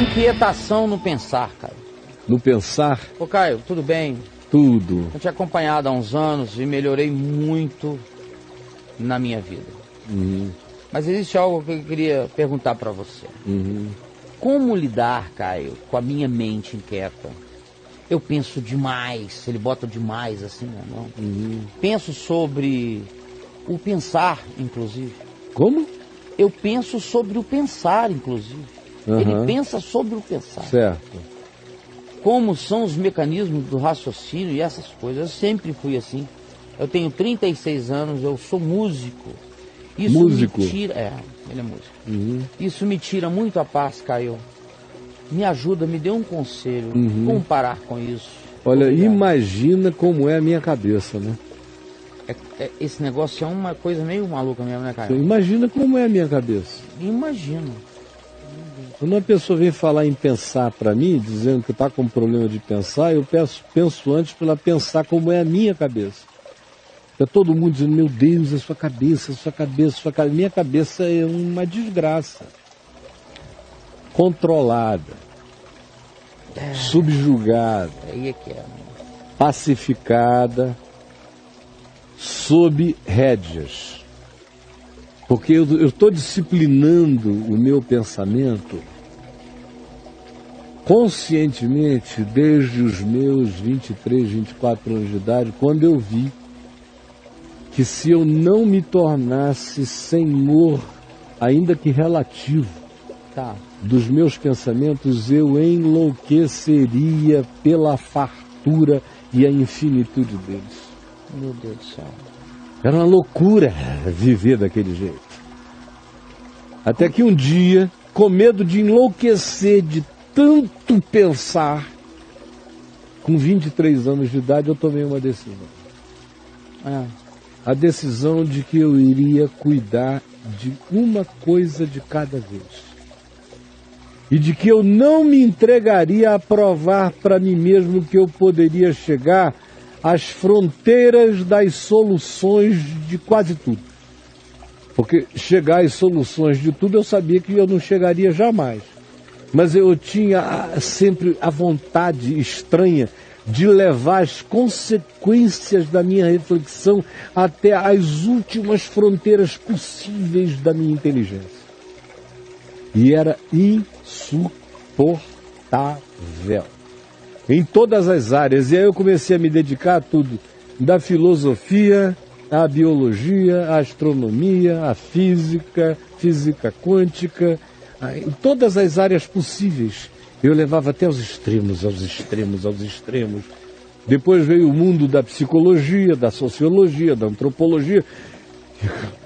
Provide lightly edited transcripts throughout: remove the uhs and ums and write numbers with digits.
inquietação no pensar, Caio. No pensar? Ô, Caio, tudo bem? Tudo. Eu te acompanhado há uns anos e melhorei muito na minha vida. Mas existe algo que eu queria perguntar pra você. Como lidar, Caio, com a minha mente inquieta? Eu penso demais, ele bota demais assim, né? Não? Penso sobre o pensar, inclusive. Como? Eu penso sobre o pensar, inclusive. Ele pensa sobre o pensar. Certo. Como são os mecanismos do raciocínio e essas coisas. Eu sempre fui assim. Eu tenho 36 anos, eu sou músico. Isso músico? Me tira... ele é músico. Isso me tira muito a paz, Caio. Me ajuda, me dê um conselho. Como parar com isso? Olha, Obrigado. imagina como é a minha cabeça, né? Esse negócio é uma coisa meio maluca mesmo, né, Caio? Imagina como é a minha cabeça. Imagino. Quando uma pessoa vem falar em pensar para mim, dizendo que está com problema de pensar, eu penso antes para ela pensar como é a minha cabeça. Está todo mundo dizendo, meu Deus, a sua cabeça, a sua cabeça, a sua cabeça. Minha cabeça é uma desgraça. Controlada. Subjugada. Aí é que é. Pacificada. Sob rédeas. Porque eu estou disciplinando o meu pensamento conscientemente desde os meus 23, 24 anos de idade, quando eu vi que se eu não me tornasse senhor, ainda que relativo, dos meus pensamentos, eu enlouqueceria pela fartura e a infinitude deles. Meu Deus do céu. Era uma loucura viver daquele jeito. Até que um dia, com medo de enlouquecer de tanto pensar, com 23 anos de idade, eu tomei uma decisão. A decisão de que eu iria cuidar de uma coisa de cada vez. E de que eu não me entregaria a provar para mim mesmo que eu poderia chegar às fronteiras das soluções de quase tudo. Porque chegar às soluções de tudo eu sabia que eu não chegaria jamais. Mas eu tinha sempre a vontade estranha de levar as consequências da minha reflexão até as últimas fronteiras possíveis da minha inteligência. E era insuportável. Em todas as áreas. E aí eu comecei a me dedicar a tudo. Da filosofia, à biologia, à astronomia, à física, física quântica, em todas as áreas possíveis. Eu levava até aos extremos, aos extremos, aos extremos. Depois veio o mundo da psicologia, da sociologia, da antropologia,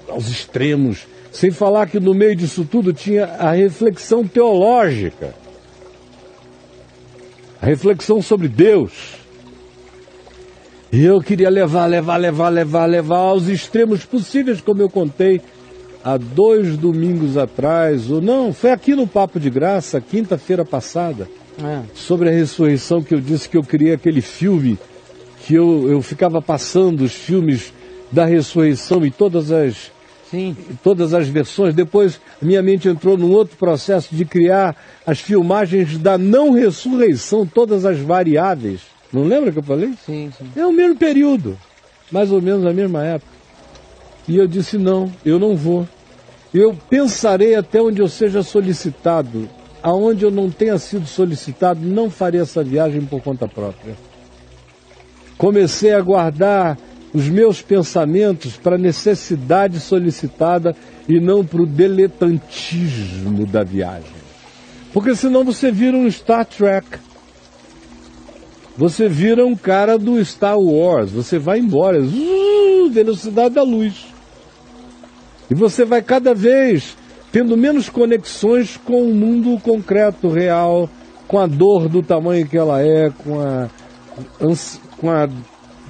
aos extremos. Sem falar que no meio disso tudo tinha a reflexão teológica. A reflexão sobre Deus. E eu queria levar aos extremos possíveis, como eu contei há 2 domingos atrás, ou não, foi aqui no Papo de Graça, quinta-feira passada, sobre a ressurreição, que eu disse que eu criei aquele filme, que eu ficava passando os filmes da ressurreição e todas as versões. Depois minha mente entrou num outro processo de criar as filmagens da não ressurreição, todas as variáveis. Não lembra que eu falei? Sim. É o mesmo período, mais ou menos a mesma época. E eu disse, não, eu não vou. Eu pensarei até onde eu seja solicitado. Aonde eu não tenha sido solicitado, não farei essa viagem por conta própria. Comecei a guardar os meus pensamentos para a necessidade solicitada e não para o diletantismo da viagem. Porque senão você vira um Star Trek. Você vira um cara do Star Wars. Você vai embora. Velocidade da luz. E você vai cada vez tendo menos conexões com o mundo concreto, real, com a dor do tamanho que ela é, com a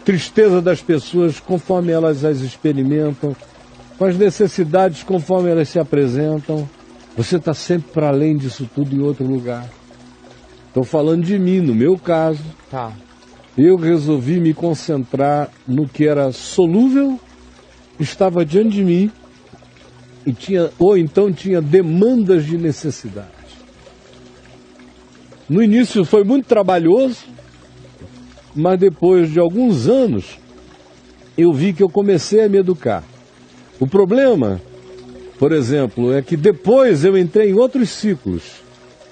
tristeza das pessoas conforme elas as experimentam, com as necessidades conforme elas se apresentam. Você está sempre para além disso tudo em outro lugar. Estou falando de mim, no meu caso. Eu resolvi me concentrar no que era solúvel, estava diante de mim, e tinha demandas de necessidade. No início foi muito trabalhoso, mas depois de alguns anos, eu vi que eu comecei a me educar. O problema, por exemplo, é que depois eu entrei em outros ciclos.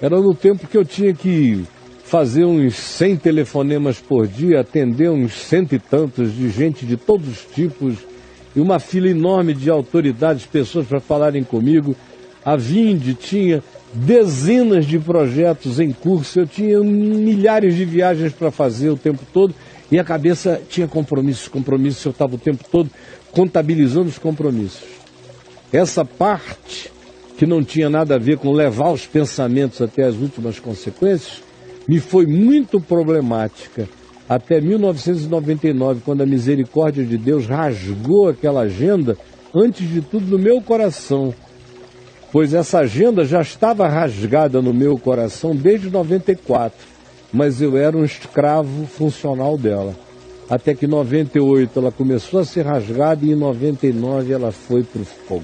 Era no tempo que eu tinha que fazer uns 100 telefonemas por dia, atender uns 100 e tantos de gente de todos os tipos, e uma fila enorme de autoridades, pessoas para falarem comigo. A Vinde tinha dezenas de projetos em curso, eu tinha milhares de viagens para fazer o tempo todo, e a cabeça tinha compromissos, eu estava o tempo todo contabilizando os compromissos. Essa parte, que não tinha nada a ver com levar os pensamentos até as últimas consequências, me foi muito problemática, até 1999, quando a misericórdia de Deus rasgou aquela agenda, antes de tudo no meu coração, pois essa agenda já estava rasgada no meu coração desde 94, mas eu era um escravo funcional dela. Até que em 98 ela começou a ser rasgada e em 99 ela foi para o fogo.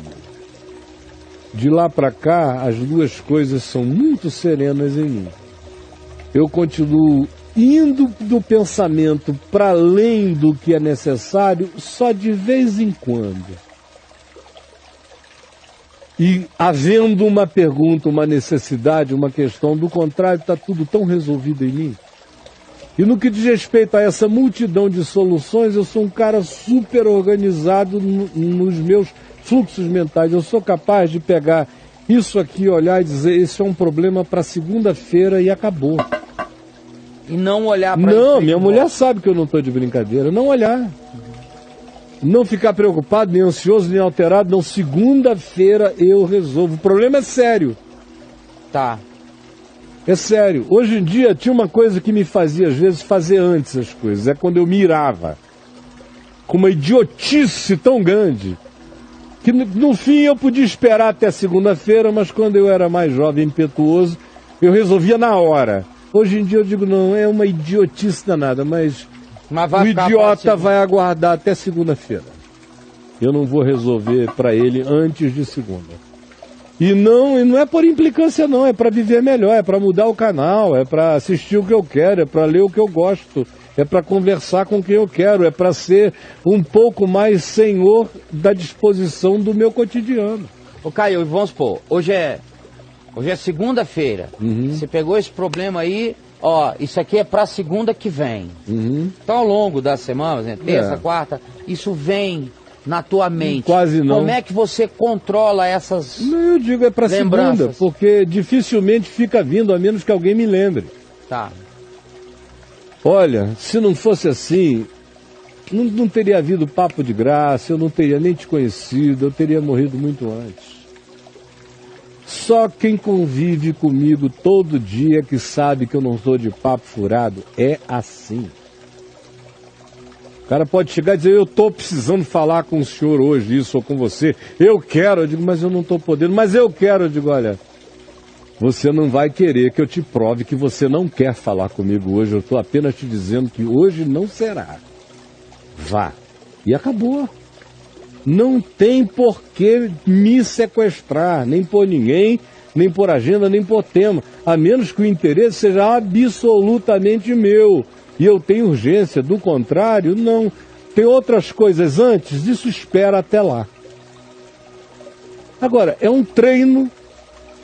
De lá para cá, as duas coisas são muito serenas em mim. Eu continuo indo do pensamento para além do que é necessário, só de vez em quando. E havendo uma pergunta, uma necessidade, uma questão, do contrário, está tudo tão resolvido em mim. E no que diz respeito a essa multidão de soluções, eu sou um cara super organizado nos meus fluxos mentais. Eu sou capaz de pegar isso aqui, olhar e dizer, esse é um problema para segunda-feira e acabou. E não olhar para isso. Não, minha mulher sabe que eu não estou de brincadeira. Não olhar. Não ficar preocupado, nem ansioso, nem alterado. Não, segunda-feira eu resolvo. O problema é sério. Tá. É sério. Hoje em dia tinha uma coisa que me fazia, às vezes, fazer antes as coisas. É quando eu mirava com uma idiotice tão grande que no fim eu podia esperar até segunda-feira, mas quando eu era mais jovem e impetuoso, eu resolvia na hora. Hoje em dia eu digo, não, é uma idiotice danada, mas o idiota vai aguardar até segunda-feira. Eu não vou resolver para ele antes de segunda. E não é por implicância não, é para viver melhor, é para mudar o canal, é para assistir o que eu quero, é para ler o que eu gosto, é para conversar com quem eu quero, é para ser um pouco mais senhor da disposição do meu cotidiano. Ô Caio, vamos supor, hoje é segunda-feira. Você pegou esse problema aí, ó, isso aqui é para segunda que vem. Então ao longo da semana, né, terça, quarta, isso vem na tua mente. Quase não. Como é que você controla essas Não, eu digo é para segunda, porque dificilmente fica vindo, a menos que alguém me lembre. Tá. Olha, se não fosse assim, não teria havido papo de graça, eu não teria nem te conhecido, eu teria morrido muito antes. Só quem convive comigo todo dia que sabe que eu não estou de papo furado é assim. O cara pode chegar e dizer, eu estou precisando falar com o senhor hoje, isso, ou com você. Eu quero, eu digo, mas eu não estou podendo. Mas eu quero, eu digo, olha, você não vai querer que eu te prove que você não quer falar comigo hoje. Eu estou apenas te dizendo que hoje não será. Vá. E acabou. Não tem por que me sequestrar, nem por ninguém, nem por agenda, nem por tema. A menos que o interesse seja absolutamente meu. E eu tenho urgência, do contrário, não. Tem outras coisas antes, isso espera até lá. Agora, é um treino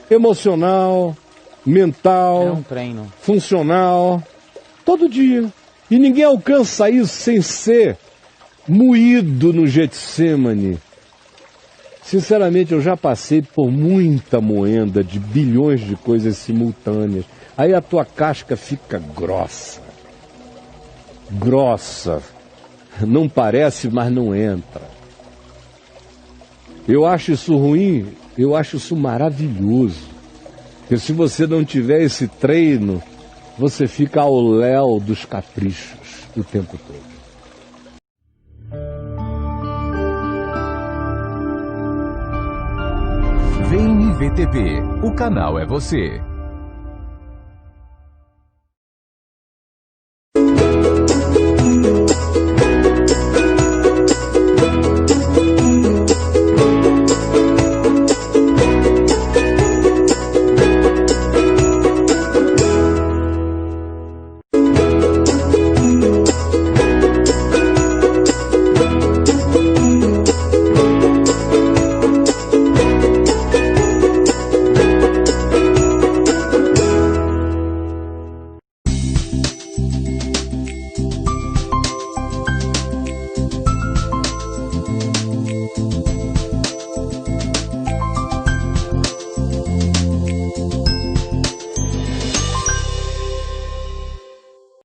emocional, mental, é um treino funcional, todo dia. E ninguém alcança isso sem ser moído no Getsemane. Sinceramente, eu já passei por muita moenda de bilhões de coisas simultâneas. Aí a tua casca fica grossa. Grossa. Não parece, mas não entra. Eu acho isso ruim, eu acho isso maravilhoso. Porque se você não tiver esse treino, você fica ao léu dos caprichos o tempo todo. Vem IVTV, o canal é você.